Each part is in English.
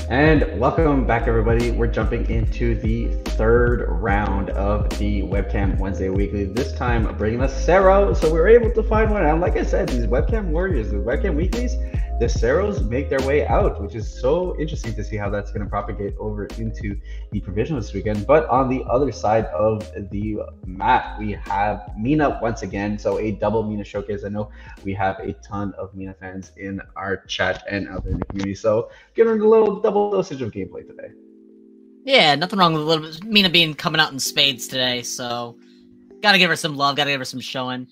And welcome back, everybody. We're jumping into the third round of the Webcam Wednesday Weekly. This time, bringing us Cero. So we were able to find one. And like I said, these Webcam Warriors, the Webcam Weeklies, the Ceros make their way out, which is so interesting to see how that's going to propagate over into the provisional this weekend. But on the other side of the map, we have Mina once again. So a double Mina showcase. I know we have a ton of Mina fans in our chat and out there in the community. So giving a little double dosage of gameplay today. Yeah, nothing wrong with a little bit. Mina being coming out in spades today, so gotta give her some love, gotta give her some showing.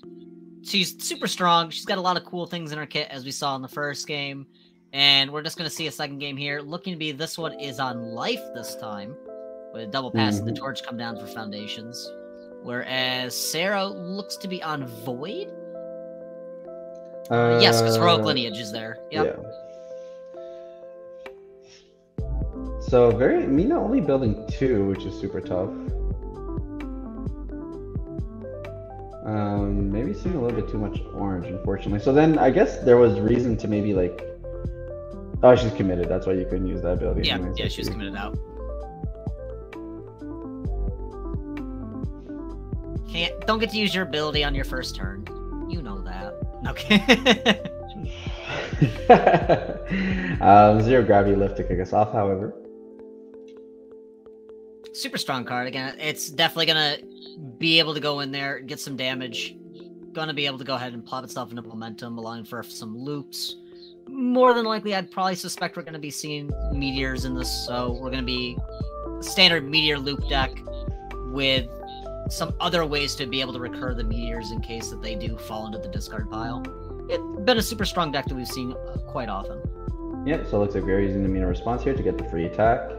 She's super strong. She's got a lot of cool things in her kit, as we saw in the first game. And we're just going to see a second game here. Looking to be this one is on life this time, with a double pass and the torch come down for foundations. Whereas Sarah looks to be on void? Yes, because heroic lineage is there. Yep. Yeah. So Mina only building 2, which is super tough. Maybe seeing a little bit too much orange, unfortunately. So then I guess there was reason to maybe like, oh, she's committed. That's why you couldn't use that ability. Yeah, yeah, she was committed out. Don't get to use your ability on your first turn. You know that. Okay. Zero gravity lift to kick us off, however. Super strong card. Again, it's definitely gonna be able to go in there, get some damage. Gonna be able to go ahead and plop itself into momentum, allowing for some loops. More than likely, I'd probably suspect we're gonna be seeing meteors in this, so we're gonna be standard meteor loop deck with some other ways to be able to recur the meteors in case that they do fall into the discard pile. It's been a super strong deck that we've seen quite often. Yep, so it looks like we're using the Mina response here to get the free attack.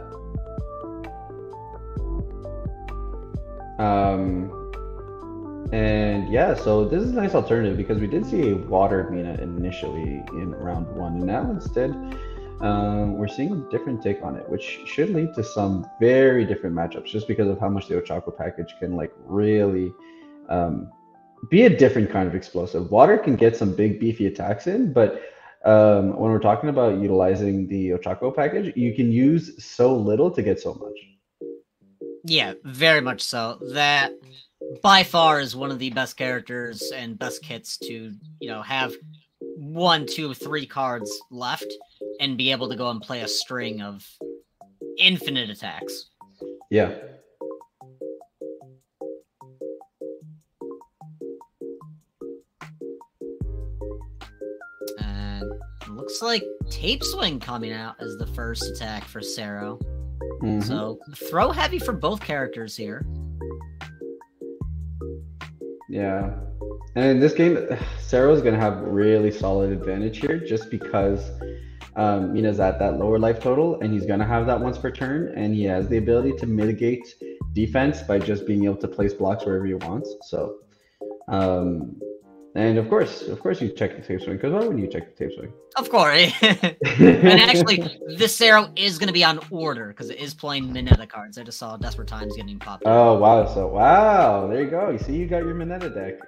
And yeah, so this is a nice alternative because we did see a water Mina initially in round 1, and now instead we're seeing a different take on it, which should lead to some very different matchups just because of how much the Ochako package can like really be a different kind of explosive. Water can get some big beefy attacks in, but when we're talking about utilizing the Ochako package, you can use so little to get so much. Yeah, very much so. That by far is one of the best characters and best kits to, have 1, 2, 3 cards left and be able to go and play a string of infinite attacks. Yeah. And it looks like Tape Swing coming out as the first attack for Cero. So throw heavy for both characters here. Yeah. And in this game, Cero's going to have really solid advantage here just because Mina's at that lower life total and he's going to have that once per turn, and he has the ability to mitigate defense by just being able to place blocks wherever he wants. So, and of course you check the tape swing, because why wouldn't you check the tape swing? Of course. And actually, this Cero is going to be on order because it is playing Mineta cards. I just saw Desperate Times getting popped. Oh, wow. So, wow. There you go. You see, you got your Mineta deck.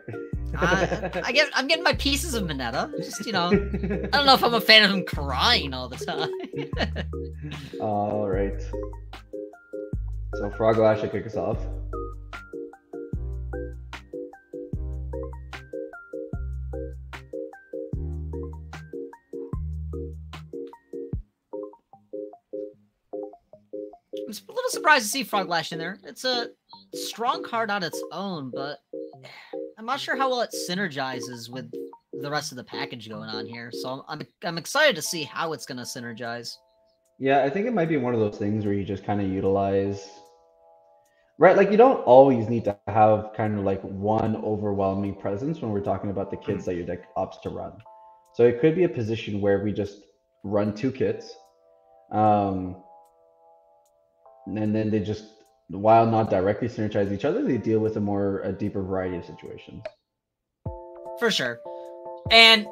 I'm getting my pieces of Mineta. Just, I don't know if I'm a fan of him crying all the time. All right. So, Froglash should kick us off. I'm a little surprised to see Froglash in there. It's a strong card on its own, but I'm not sure how well it synergizes with the rest of the package going on here. So I'm excited to see how it's going to synergize. Yeah, I think it might be one of those things where you just kind of utilize... Right, like you don't always need to have kind of like one overwhelming presence when we're talking about the kits that your deck opts to run. So it could be a position where we just run 2 kits. And then they just, while not directly synergize each other, they deal with a deeper variety of situations. For sure. And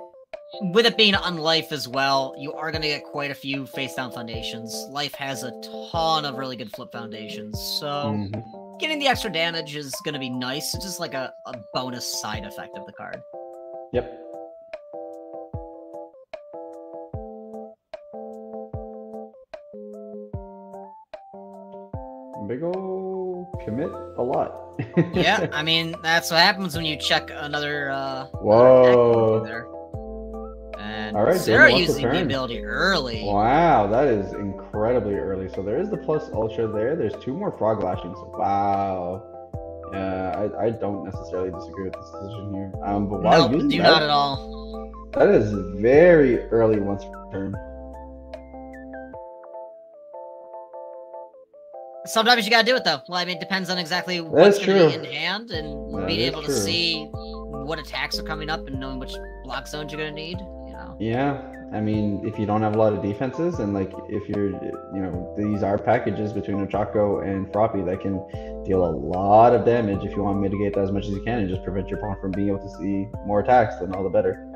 with it being on Life as well, you are going to get quite a few face-down foundations. Life has a ton of really good flip foundations, so getting the extra damage is going to be nice. It's just like a bonus side effect of the card. Yep. Big ol' commit a lot. Yeah, I mean, that's what happens when you check another Whoa. there. And All right, Sarah Damon, what's using the turn? ability early. Wow, that is incredibly early. So there is the plus ultra there. There's 2 more frog lashings. Wow. Yeah, I don't necessarily disagree with this decision here. But wow, Nope, do not at all. That is very early once per turn. Sometimes you gotta do it though. Well, I mean, it depends on exactly what's gonna be in hand and being able to see what attacks are coming up and knowing which block zones you're gonna need. You know. Yeah, I mean, if you don't have a lot of defenses and like if you're, you know, these are packages between Ochako and Froppy that can deal a lot of damage if you want to mitigate that as much as you can and just prevent your opponent from being able to see more attacks, then all the better.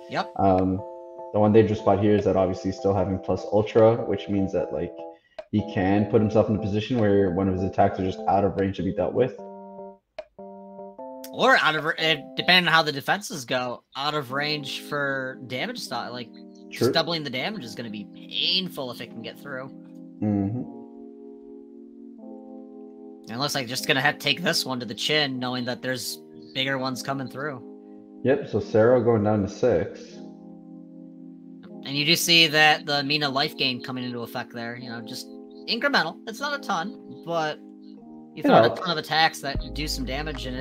Yep. The one dangerous spot here is that obviously still having plus ultra, which means that like he can put himself in a position where one of his attacks are just out of range to be dealt with. Or out of, depending on how the defenses go, out of range for damage style. Like, just doubling the damage is going to be painful if it can get through. Mm-hmm. And it looks like just going to have to take this one to the chin, knowing that there's bigger ones coming through. Yep, so Sarah going down to 6. And you do see that the Mina life gain coming into effect there. You know, just incremental. It's not a ton, but you throw out a ton of attacks that do some damage, and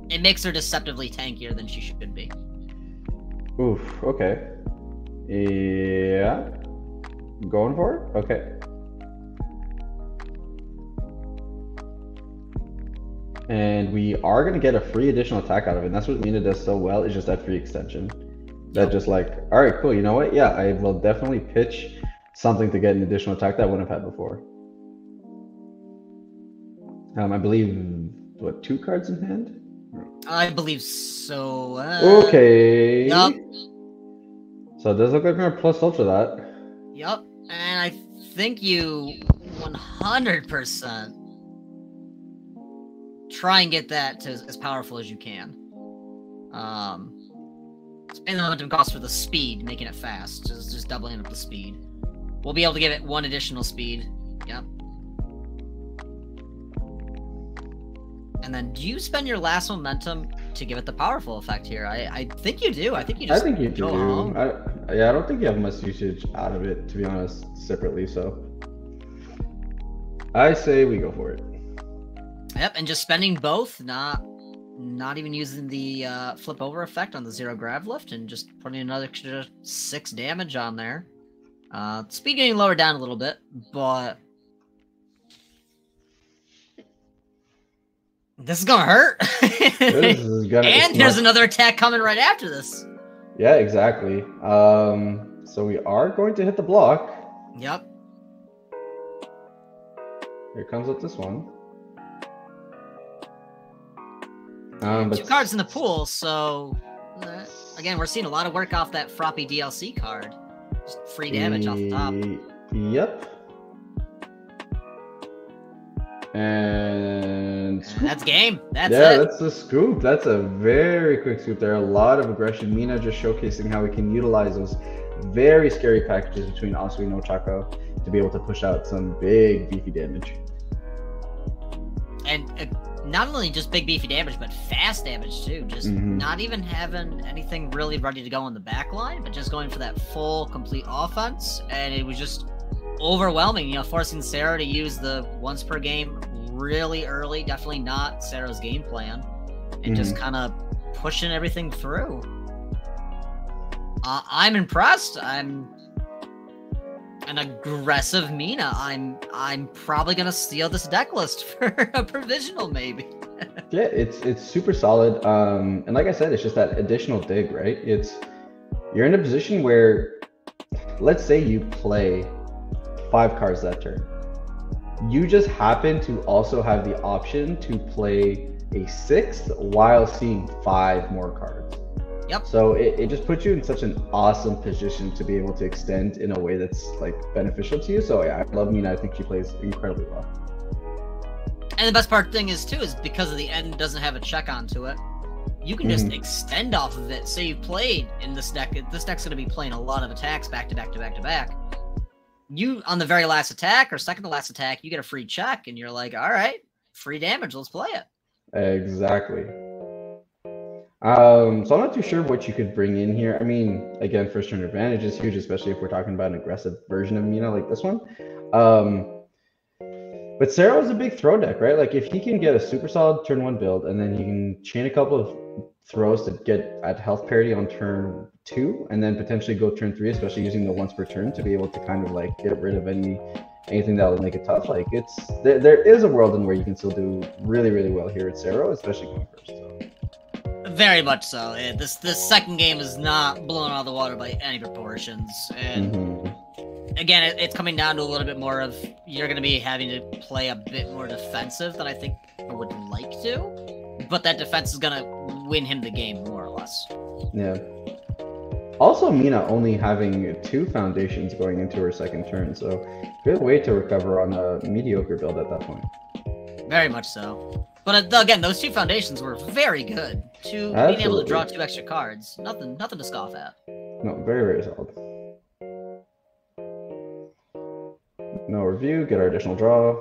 it makes her deceptively tankier than she should be. Oof, okay. Yeah. Going for it? Okay. And we are going to get a free additional attack out of it. And that's what Mina does so well, is just that free extension. That just like, all right, cool. You know what? Yeah, I will definitely pitch something to get an additional attack that I wouldn't have had before. I believe, what, 2 cards in hand? I believe so. Okay. Yup. So it does look like we're plus ultra that. Yup. And I think you 100% try and get that to as powerful as you can. And the momentum cost for the speed, making it fast. Just doubling up the speed. We'll be able to give it 1 additional speed. Yep. And then, do you spend your last momentum to give it the powerful effect here? I think you do. I think you just go do. Home. Yeah, I don't think you have much usage out of it, to be honest, separately. So I say we go for it. Yep, and just spending both, not even using the flip over effect on the 0 grav lift, and just putting another extra 6 damage on there. Speed getting lowered down a little bit, but this is gonna hurt. And there's another attack coming right after this. Yeah, exactly. So we are going to hit the block. Yep. Here comes with this one. 2 cards in the pool, so again, we're seeing a lot of work off that Froppy DLC card. Just free damage off the top. Yep. And that's game. That's that's the scoop. That's a very quick scoop there. A lot of aggression. Mina just showcasing how we can utilize those very scary packages between Asu and Ochako to be able to push out some big beefy damage. And not only just big beefy damage, but fast damage too. Just not even having anything really ready to go on the back line, but just going for that full, complete offense. And it was just overwhelming, you know, forcing Sarah to use the once per game really early. Definitely not Sarah's game plan. And just kind of pushing everything through. I'm impressed. I'm an aggressive Mina. I'm probably gonna steal this deck list for a provisional, maybe. Yeah, it's super solid. And like I said, it's just that additional dig, right? You're in a position where, let's say you play 5 cards that turn. You just happen to also have the option to play a 6th while seeing 5 more cards. Yep. So it just puts you in such an awesome position to be able to extend in a way that's like beneficial to you. So yeah, I love Mina. I think she plays incredibly well. And the best part thing is too, is because of the end doesn't have a check onto it, you can just extend off of it. So you played in this deck. This deck's going to be playing a lot of attacks back to back to back to back. you on the very last attack or second to last attack, you get a free check, and you're like, all right, free damage, let's play it. Exactly. So I'm not too sure what you could bring in here. I mean, again, first turn advantage is huge, especially if we're talking about an aggressive version of Mina like this one. But Sero is a big throw deck, right? Like if he can get a super solid turn 1 build and then he can chain a couple of throws to get at health parity on turn 2 and then potentially go turn 3, especially using the once per turn to be able to kind of like get rid of anything that will make it tough. Like there is a world in where you can still do really well here at Sero, especially going first. So. Very much so. This second game is not blown out of the water by any proportions, and again, it's coming down to a little bit more of you're going to be having to play a bit more defensive than I think I would like to, but that defense is going to win him the game more or less. Yeah. Also, Mina only having 2 foundations going into her second turn, so good way to recover on a mediocre build at that point. Very much so. But again, those 2 foundations were very good. Being able to draw 2 extra cards, nothing to scoff at. No, very solid. No review, get our additional draw.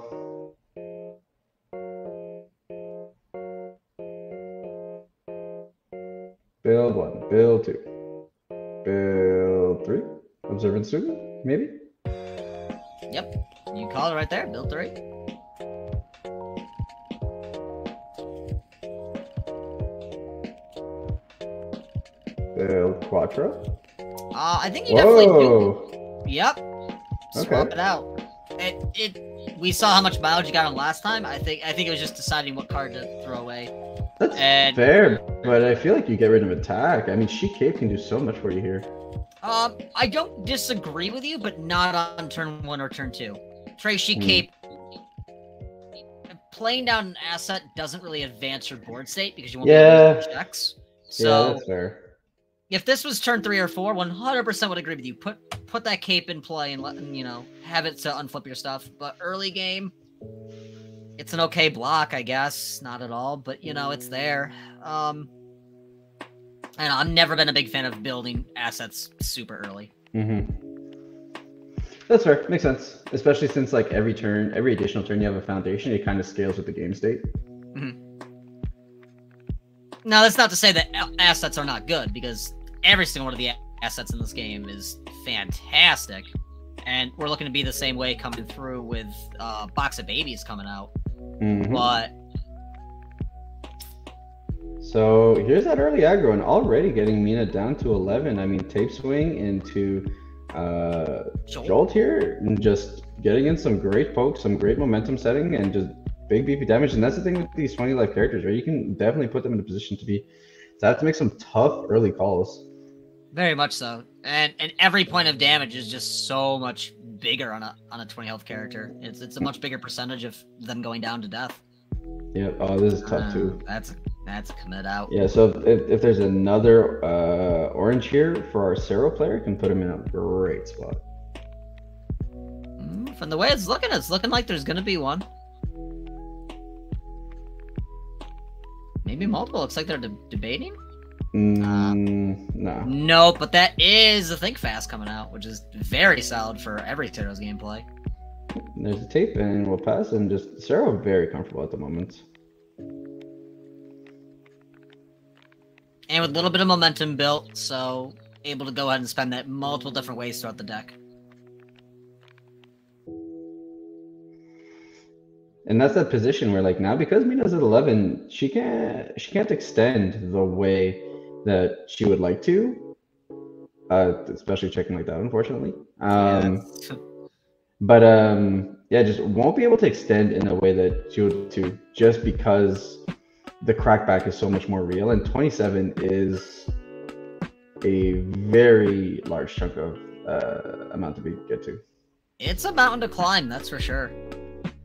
Build 1, build 2, build 3. Observance 2, maybe? Yep, you call it right there, build 3. Build Quattro. I think you definitely do. Yep. Swap it out. We saw how much mileage you got on last time. I think it was just deciding what card to throw away. That's fair, but I feel like you get rid of attack. I mean, Sheik Cape can do so much for you here. I don't disagree with you, but not on turn 1 or turn 2. Trey Sheik Cape. Playing down an asset doesn't really advance your board state because you won't be able to do checks. So yeah, that's fair. If this was turn 3 or 4, 100% would agree with you. Put that cape in play and have it to unflip your stuff. But early game, it's an okay block, I guess. Not at all, but it's there. And I've never been a big fan of building assets super early. That's fair. Makes sense. Especially since like every additional turn you have a foundation, it kind of scales with the game state. Now, that's not to say that assets are not good, because every single one of the assets in this game is fantastic. And we're looking to be the same way coming through with Box of Babies coming out. But so here's that early aggro, and already getting Mina down to 11. I mean, Tape Swing into Jolt here, and just getting in some great pokes, some great momentum setting, and just big beefy damage. And that's the thing with these 20 life characters, right? You can definitely put them in a position to have to make some tough early calls. Very much so. And every point of damage is just so much bigger on a 20 health character. It's a much bigger percentage of them going down to death. Yeah. Oh, this is tough too. That's a commit out. Yeah. So if there's another orange here for our Sero player, can put him in a great spot. From the way it's looking like there's gonna be one. Maybe multiple. Looks like they're debating. No. No, but that is a Think Fast coming out, which is very solid for every Sero's gameplay. There's a tape, and we'll pass, and just Sero very comfortable at the moment. And with a little bit of momentum built, so able to go ahead and spend that multiple different ways throughout the deck. And that's that position where, like, now because Mina's at 11, she can't extend the way that she would like to, especially checking like that, unfortunately. But yeah, just won't be able to extend in a way that she would to, just because the crackback is so much more real, and 27 is a very large chunk of amount to get to. It's a mountain to climb, that's for sure.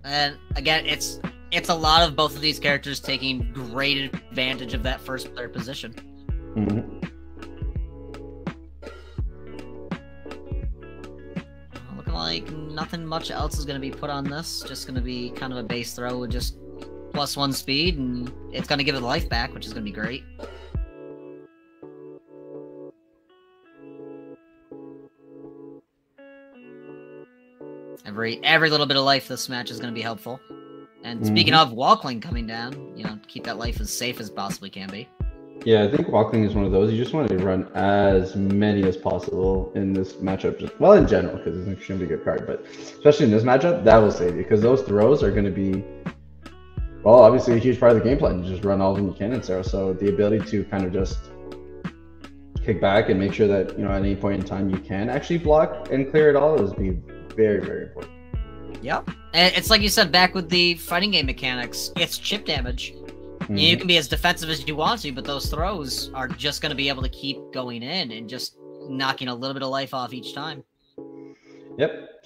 And again, it's a lot of both of these characters taking great advantage of that first player position. Looking like nothing much else is going to be put on this. Just going to be kind of a base throw with just +1 speed, and it's going to give it life back, which is going to be great. Every little bit of life this match is going to be helpful. And speaking of Walkling coming down, keep that life as safe as possibly can be. Yeah, I think Walkling is one of those. You just want to run as many as possible in this matchup. In general, because it's an extremely good card, but especially in this matchup, that will save you, because those throws are going to be, well, obviously a huge part of the game plan. You just run all of them you can in Sarah. So the ability to kind of just kick back and make sure that, at any point in time you can actually block and clear it all is be very, very important. Yep. It's like you said back with the fighting game mechanics, it's chip damage. You can be as defensive as you want to, but those throws are just going to be able to keep going in and just knocking a little bit of life off each time. Yep.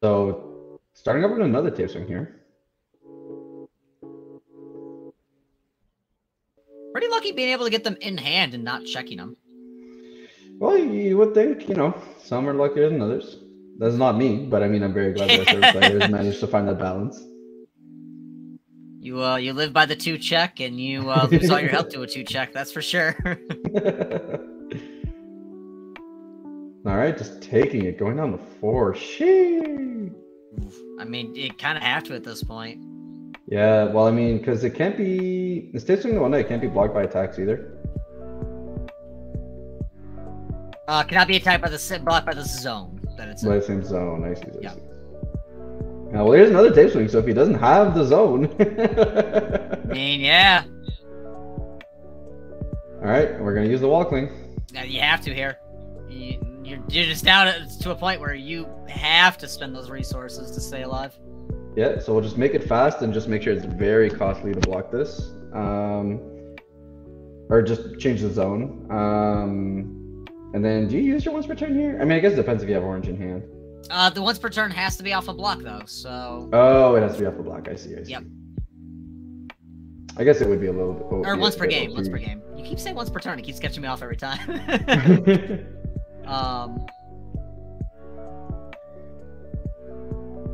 So starting up with another tape swing here. Pretty lucky being able to get them in hand and not checking them. Well, you would think, some are luckier than others. That's not me, but I mean, I'm very glad that our players managed to find that balance. You live by the 2 check, and you lose all your health to a 2 check. That's for sure. All right, just taking it, going down to 4. Sheesh. I mean, you kind of have to at this point. Yeah, well, I mean, because it can't be, the stage swing the one night can't be blocked by attacks either. Cannot be attacked by blocked by the zone that it's in. By the same zone, I see. Yeah. Now, well, here's another tape swing, so if he doesn't have the zone. I mean, yeah. Alright, we're going to use the Walkling. Yeah, you have to here. You're just down to a point where you have to spend those resources to stay alive. Yeah, so we'll just make it fast and just make sure it's very costly to block this. Or just change the zone. And then, do you use your once per turn here? I mean, I guess it depends if you have orange in hand. The once per turn has to be off a block, though, so... Oh, it has to be off a block. I see. Yep. I guess it would be a little bit... Or once per game, once per game. You keep saying once per turn, it keeps catching me off every time.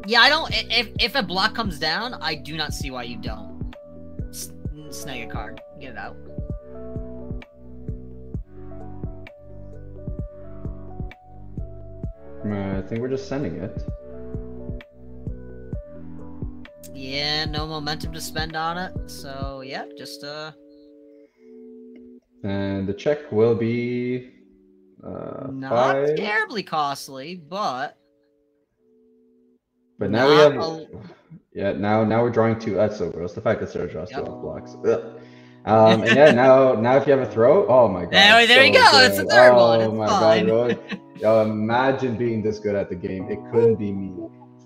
Yeah, I don't... If a block comes down, I do not see why you don't snag a card. Get it out. I think we're just sending it. Yeah, no momentum to spend on it. So, yeah, just, And the check will be... not 5. terribly costly, but... But now we have... Yeah, now we're drawing 2. That's so gross. The fact that Sarah draws 2 off blocks. Ugh. And yeah, now if you have a throw, oh my god. There you go. It's the third one. It's fine. God, yo, imagine being this good at the game. It couldn't be me.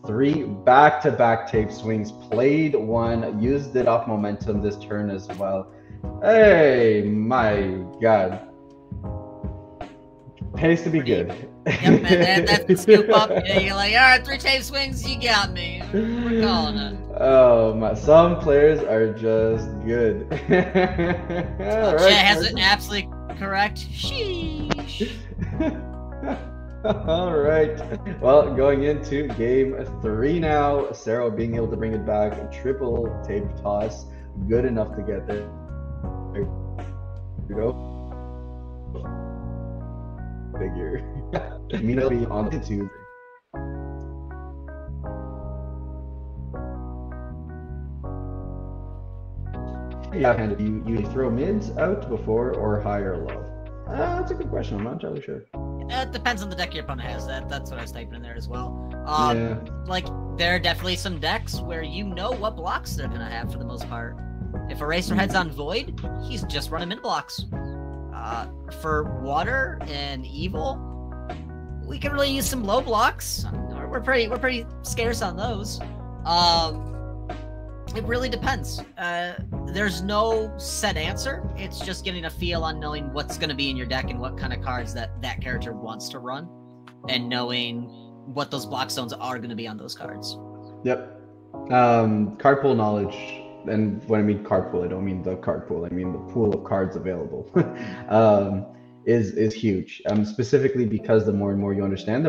3 back-to-back tape swings, played 1, used it off momentum this turn as well. Hey, my god. Pays to be good. Yep, man, that's the scoop up. Yeah, you're like, all right, 3 tape swings, you got me. We're calling it. Oh my! Some players are just good. All right, Chet has it absolutely correct. Sheesh. All right. Well, going into game 3 now. Sarah being able to bring it back. Triple tape toss. Good enough to get there. There you go. Figure. Mina will be on the 2. Yeah, and you throw mids out before or high or low? That's a good question. I'm not entirely sure. It depends on the deck your opponent has. That's what I was typing in there as well. Yeah. Like, there are definitely some decks where you know what blocks they're gonna have for the most part. If Eraserhead's on Void, he's just running mid blocks. For Water and Evil, we can really use some low blocks. We're pretty scarce on those. It really depends. There's no set answer. It's just getting a feel on knowing what's going to be in your deck and what kind of cards that character wants to run, and knowing what those block zones are going to be on those cards. Yep. Card pool knowledge, and when I mean card pool, I don't mean the card pool. I mean the pool of cards available. Is huge. Specifically because the more and more you understand,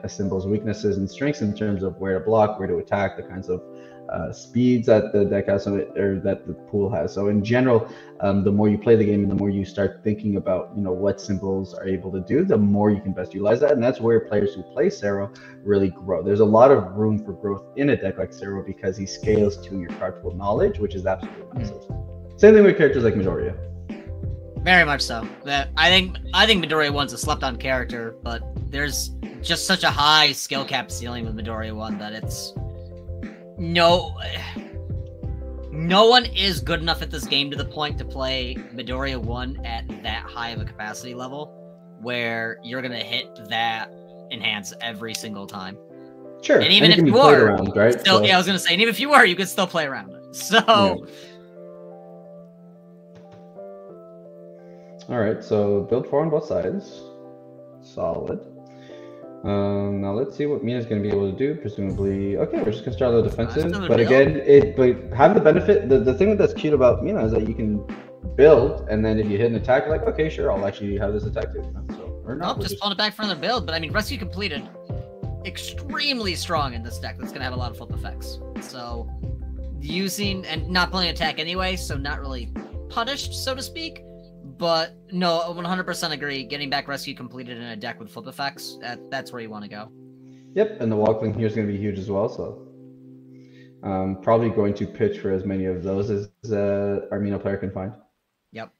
a symbol's weaknesses and strengths in terms of where to block, where to attack, the kinds of speeds that the deck has, or that the pool has. So in general, the more you play the game and the more you start thinking about, what symbols are able to do, the more you can best utilize that. And that's where players who play Cero really grow. There's a lot of room for growth in a deck like Cero because he scales to your card pool knowledge, which is absolutely massive. Same thing with characters like Midoriya. Very much so. I think Midoriya 1's a slept-on character, but there's just such a high skill cap ceiling with Midoriya 1 that it's no one is good enough at this game to the point to play Midoriya 1 at that high of a capacity level where you're gonna hit that enhance every single time. Sure. And even if you were, around, right? Still, so... yeah, I was gonna say, and even if you were, you could still play around it. So. Yeah. All right, so build 4 on both sides. Solid. Now let's see what Mina's going to be able to do. Presumably, okay, we're just going to start on the defensive. But again, have the benefit. The thing that's cute about Mina is that you can build, and then if you hit an attack, you're like, okay, sure, I'll actually have this attack too. So, or not, just pulling it back for another build. But I mean, rescue completed, extremely strong in this deck. That's going to have a lot of flip effects. So using and not playing attack anyway, so not really punished, so to speak. But no, 100% agree. Getting back rescue completed in a deck with flip effects, that's where you want to go. Yep, and the walkling here is going to be huge as well. So probably going to pitch for as many of those as our Mina player can find. Yep.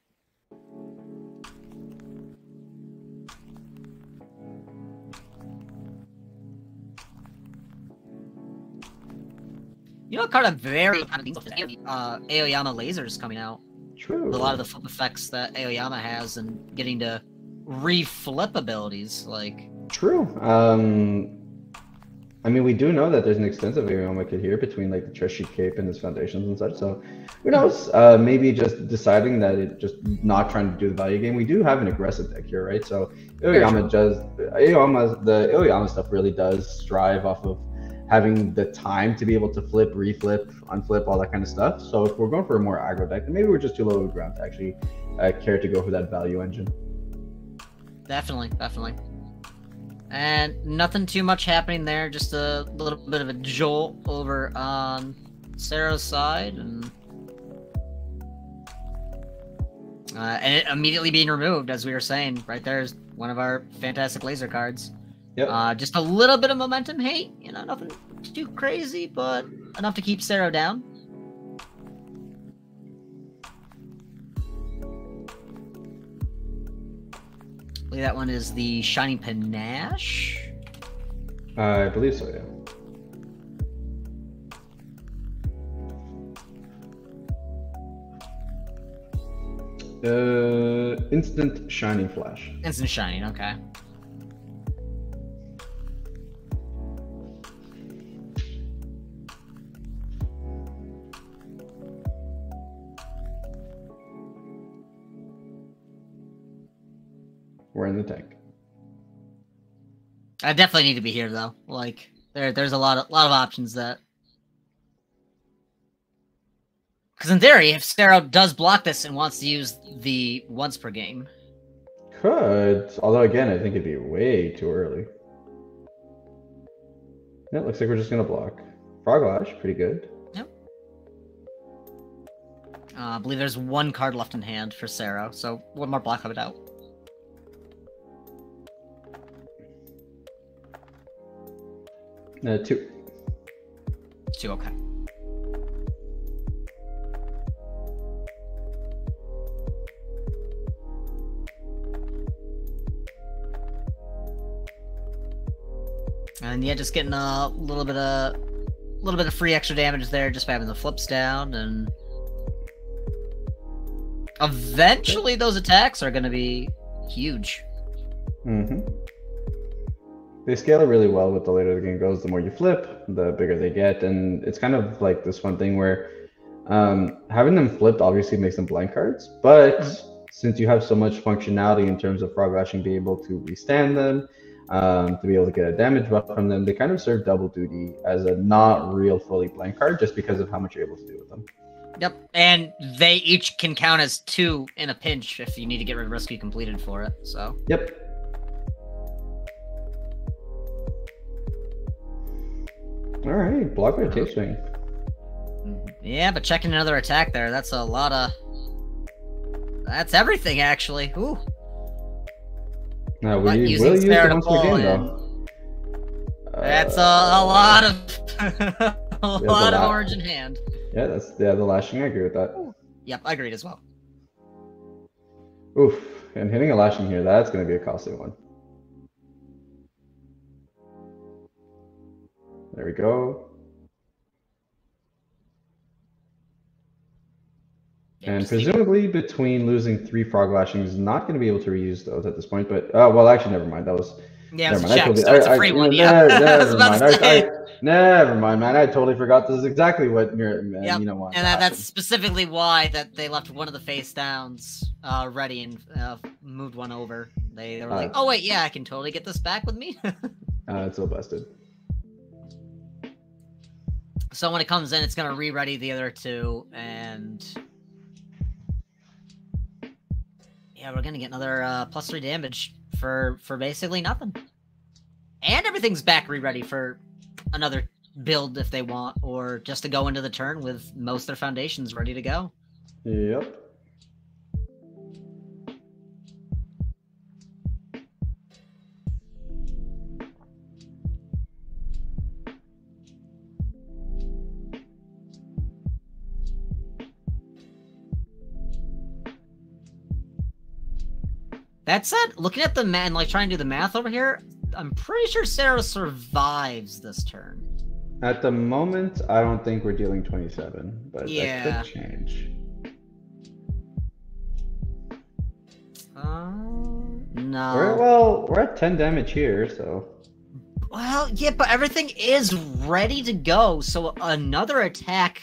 You know, kind of very Aoyama lasers coming out. True. With a lot of the flip effects that Aoyama has and getting to re-flip abilities, like... True. I mean, we do know that there's an extensive Aoyama kit here between, like, the Treasure Cape and his foundations and such, so who knows? Maybe just deciding that it just not trying to do the value game. We do have an aggressive deck here, right? So Aoyama the Aoyama stuff really does strive off of having the time to be able to flip, reflip, unflip, all that kind of stuff. So if we're going for a more aggro deck, then maybe we're just too low to the ground to actually care to go for that value engine. Definitely. And nothing too much happening there, just a little bit of a jolt over on Cero's side, and it immediately being removed, as we were saying. Right there's one of our fantastic laser cards. Yep. Just a little bit of momentum hate, nothing too crazy, but enough to keep Cero down. I believe that one is the Shining Panache. I believe so, yeah. Instant Shining Flash. Instant Shining, okay. We're in the tank. I definitely need to be here though. Like there's a lot of options that. Because in theory, if Cero does block this and wants to use the once per game, could. Although again, I think it'd be way too early. Yeah, it looks like we're just gonna block. Frog Lash, pretty good. Yep. I believe there's one card left in hand for Cero, so one more block of it out. Two. Two, okay. And yeah, just getting a little bit of free extra damage there, just by having the flips down, and eventually those attacks are going to be huge. Mm-hmm. They scale it really well. With the later the game goes, the more you flip, the bigger they get, and it's kind of like this fun thing where having them flipped obviously makes them blank cards, but since you have so much functionality in terms of frog lashing, being able to restand them, to be able to get a damage buff from them, they kind of serve double duty as a not real fully blank card just because of how much you're able to do with them. Yep, and they each can count as 2 in a pinch if you need to get rid of rescue completed for it. So. Yep. All right, block by tape swing. Yeah, but checking another attack there, that's a lot of... That's everything, actually. Ooh. No, But we using will use Sarah it to once per pull game, in. though. That's a lot of... a lot of orange in hand. Yeah, that's the lashing. I agree with that. Ooh. Yep, I agreed as well. Oof. And hitting a lashing here, that's going to be a costly one. There we go. And presumably between losing 3 frog lashings, not going to be able to reuse those at this point. But well, actually, never mind. That was yeah, never it's mind. it's a free one. Yeah, never mind. Never mind, man. I totally forgot. This is exactly what yep. Nina wants. And that's specifically why that they left one of the face downs ready and moved one over. They were like, oh wait, yeah, I can totally get this back with me. It's so busted. So when it comes in, it's gonna re-ready the other 2 and. Yeah, we're gonna get another +3 damage for basically nothing. And everything's back re-ready for another build if they want, or just to go into the turn with most of their foundations ready to go. Yep. That said, looking at the man, like trying to do the math over here, I'm pretty sure Sarah survives this turn. At the moment, I don't think we're dealing 27, but that could change. No. We're at 10 damage here, so. Well, yeah, but everything is ready to go, so another attack,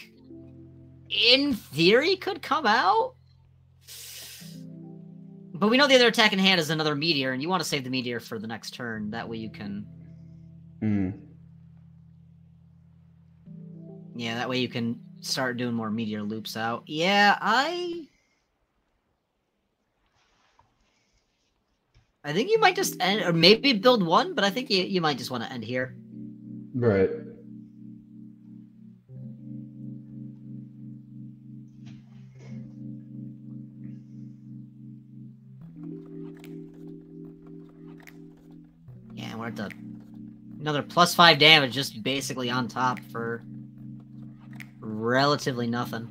in theory, could come out. But we know the other attack in hand is another meteor, and you want to save the meteor for the next turn. That way you can... Yeah, that way you can start doing more meteor loops out. Yeah, I think you might just end, or maybe build one, but I think you might just want to end here. Right. Yeah, we're at the another +5 damage, just basically on top for relatively nothing.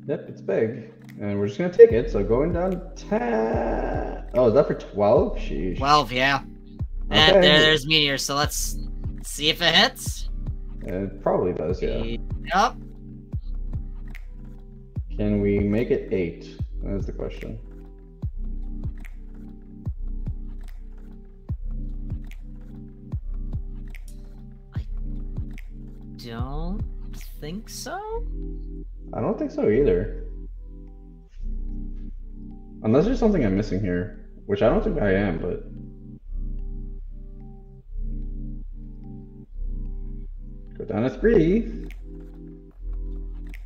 Yep, it's big. And we're just going to take it. So going down 10. Oh, is that for 12? Sheesh. 12, yeah. Okay. And there's meteor, so let's see if it hits. It probably does, yeah. Yep. Can we make it 8? That's the question. Don't think so. I don't think so either. Unless there's something I'm missing here, which I don't think I am, but... Go down to 3.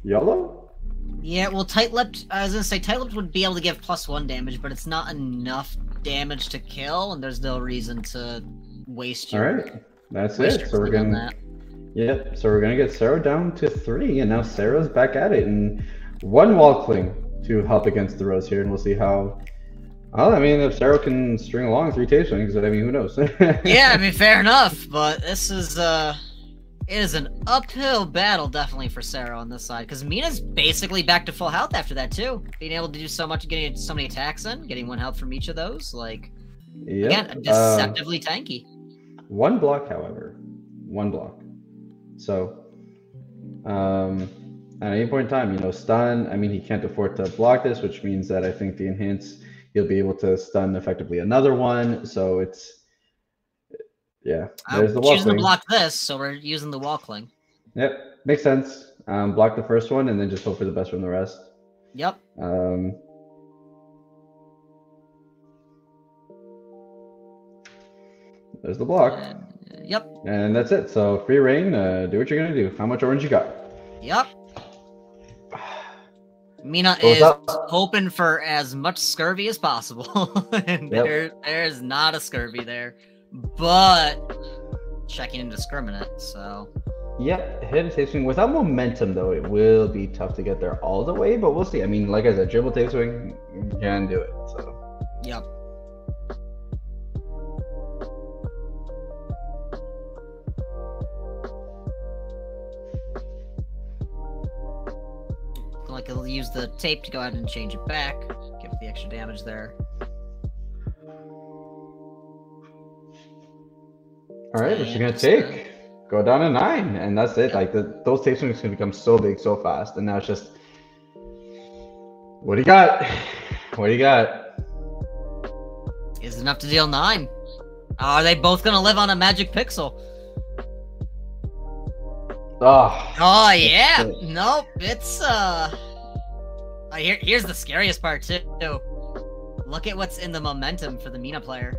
YOLO? Yeah, well, tight-lipped, I was gonna say, tight-lipped would be able to give +1 damage, but it's not enough damage to kill, and there's no reason to waste your... Alright, that's it. So we're gonna... Yep, so we're gonna get Sarah down to 3, and now Sarah's back at it, and 1 wall cling to help against the Rose here, and we'll see how... Well, I mean, if Sarah can string along 3 tape swings, I mean, who knows? Yeah, I mean, fair enough, but this is, it is an uphill battle, definitely, for Sarah on this side, because Mina's basically back to full health after that, too. Being able to do so much, getting so many attacks in, getting 1 health from each of those, like, again, deceptively tanky. 1 block, however. 1 block. So, at any point in time, you know, stun, I mean, he can't afford to block this, which means that I think the enhance, he'll be able to stun effectively another one. So it's, yeah, there's the wall cling. Choosing to block this, so we're using the wall cling. Yep, makes sense. Block the first one and then just hope for the best from the rest. Yep. There's the block. Yep. And that's it. So free reign, do what you're gonna do. How much orange you got? Yep. Mina is hoping for as much scurvy as possible. And there's not a scurvy there. But checking indiscriminate, so Yep, hidden tape swing. Without momentum, though, it will be tough to get there all the way, but we'll see. I mean, like I said, dribble tape swing, you can do it. So. Yep. Like he'll use the tape to go ahead and change it back, give it the extra damage there. All right, what's she gonna take? Go down to 9, and that's it. Like those tape swings can become so big so fast, and now it's just, what do you got? What do you got? Is enough to deal 9. Are they both gonna live on a magic pixel? Oh yeah. Nope. It's here's the scariest part too. Look at what's in the momentum for the Mina player.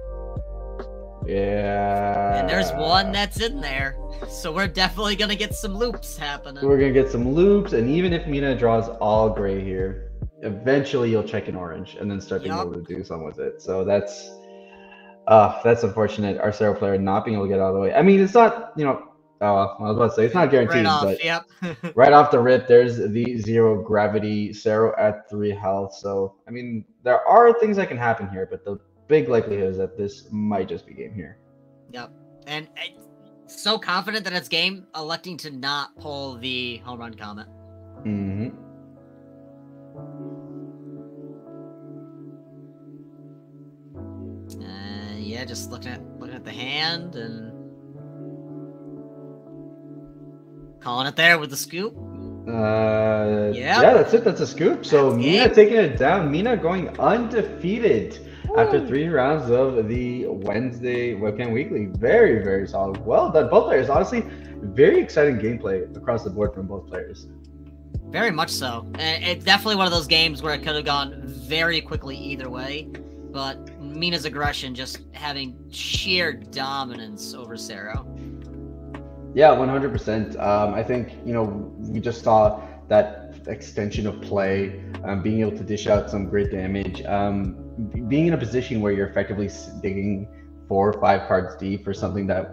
Yeah. And there's one that's in there. So we're definitely gonna get some loops happening. We're gonna get some loops, and even if Mina draws all gray here, eventually you'll check an orange and then start being able to do something with it. So that's unfortunate. Our Sarah player not being able to get out of the way. I mean, it's not, I was about to say it's not guaranteed, but right off the rip, there's the 0 gravity Sarah at 3 health. So I mean, there are things that can happen here, but the big likelihood is that this might just be game here. Yep, and so confident that it's game, electing to not pull the home run comment. Mm-hmm. Yeah, just looking at the hand and calling it there with the scoop. Yeah, that's it. That's a scoop. So Mina taking it down. Mina going undefeated after 3 rounds of the Wednesday Webcam Weekly. Very, very solid. Well done, both players. Honestly, very exciting gameplay across the board from both players. Very much so. It's definitely one of those games where it could have gone very quickly either way. But Mina's aggression just having sheer dominance over Sarah. Yeah, 100%. I think, we just saw that extension of play, being able to dish out some great damage, being in a position where you're effectively digging 4 or 5 cards deep for something that,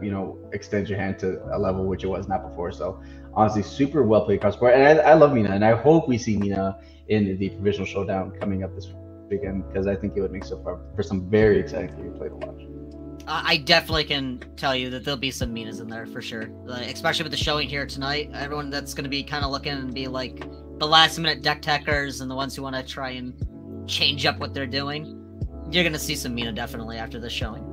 extends your hand to a level which it was not before. So honestly, super well played across the board. And I love Mina, and I hope we see Mina in the Provisional Showdown coming up this weekend, because I think it would make for some very exciting gameplay to watch. I definitely can tell you that there'll be some Minas in there for sure, especially with the showing here tonight. Everyone that's going to be kind of looking and be like the last minute deck techers and the ones who want to try and change up what they're doing, you're going to see some Mina definitely after this showing.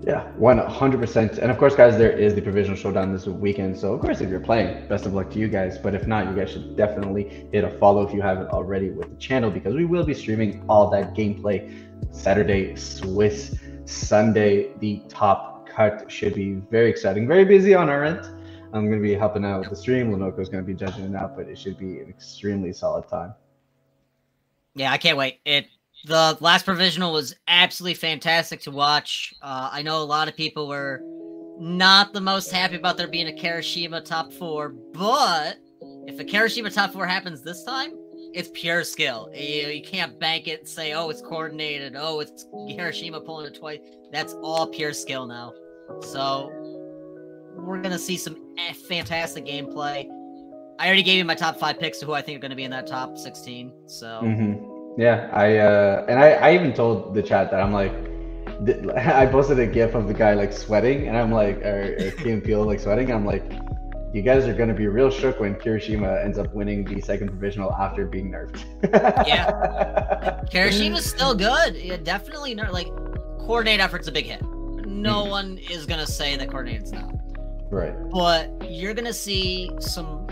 Yeah, 100%. And of course, guys, there is the Provisional Showdown this weekend. So of course, if you're playing, best of luck to you guys. But if not, you guys should definitely hit a follow if you haven't already with the channel, because we will be streaming all that gameplay Saturday, Swiss, Sunday. The top cut should be very exciting, very busy on our end. I'm going to be helping out with the stream. Lenoko's going to be judging it out, but it should be an extremely solid time. Yeah, I can't wait. The last Provisional was absolutely fantastic to watch. I know a lot of people were not the most happy about there being a Kirishima top 4, but if a Kirishima top 4 happens this time, it's pure skill. You can't bank it and say, oh, it's coordinated. Oh, it's Kirishima pulling it twice. That's all pure skill now. So we're going to see some fantastic gameplay. I already gave you my top 5 picks to who I think are going to be in that top 16. So... Yeah, I even told the chat that I'm like, I posted a gif of the guy like sweating, and I'm like, or Key and Peele like sweating. I'm like, you guys are gonna be real shook when Kirishima ends up winning the second Provisional after being nerfed. Yeah, Kirishima's still good. Yeah, definitely like coordinate effort's a big hit. No one is gonna say that coordinate's not. Right. But you're gonna see some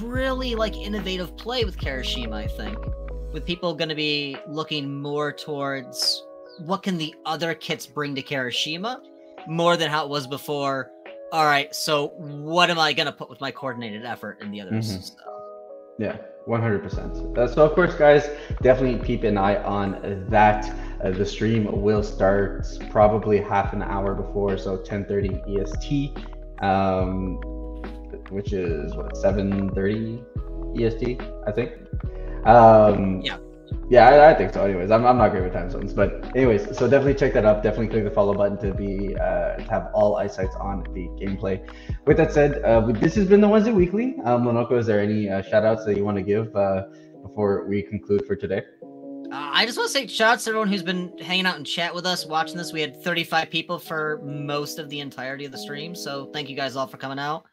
really like innovative play with Kirishima, I think. With people going to be looking more towards what can the other kits bring to Kirishima, more than how it was before. All right, so what am I going to put with my coordinated effort in the others? Yeah, 100%. So of course, guys, definitely keep an eye on that. The stream will start probably half an hour before, so 10:30 EST, which is what, 7:30 EST, I think. Yeah. Yeah, I think so. Anyways, I'm not great with time zones, but anyways, so definitely check that up. Definitely click the follow button to be to have all eyesights on the gameplay. With that said, this has been the Wednesday Weekly. Monoko, is there any shout outs that you want to give before we conclude for today? I just want to say shout out to everyone who's been hanging out in chat with us, watching this. We had 35 people for most of the entirety of the stream, so thank you guys all for coming out.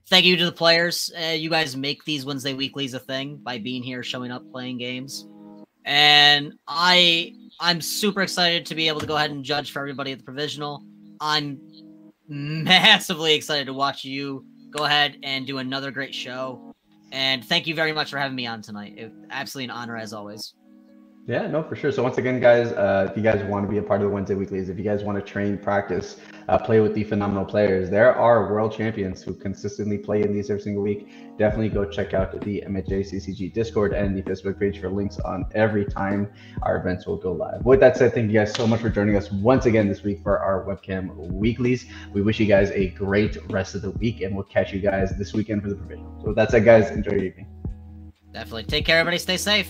Thank you to the players. You guys make these Wednesday Weeklies a thing by being here, showing up, playing games. And I'm super excited to be able to go ahead and judge for everybody at the provisional. I'm massively excited to watch you go ahead and do another great show. And thank you very much for having me on tonight. It was absolutely an honor as always. Yeah, no, for sure. So once again, guys, if you guys want to be a part of the Wednesday Weeklies, if you guys want to train, practice, play with the phenomenal players, there are world champions who consistently play in these every single week. Definitely go check out the MHA CCG Discord and the Facebook page for links on every time our events will go live. With that said, thank you guys so much for joining us once again this week for our Webcam Weeklies. We wish you guys a great rest of the week, and we'll catch you guys this weekend for the provisional. So with that said, guys, enjoy your evening. Definitely. Take care, everybody. Stay safe.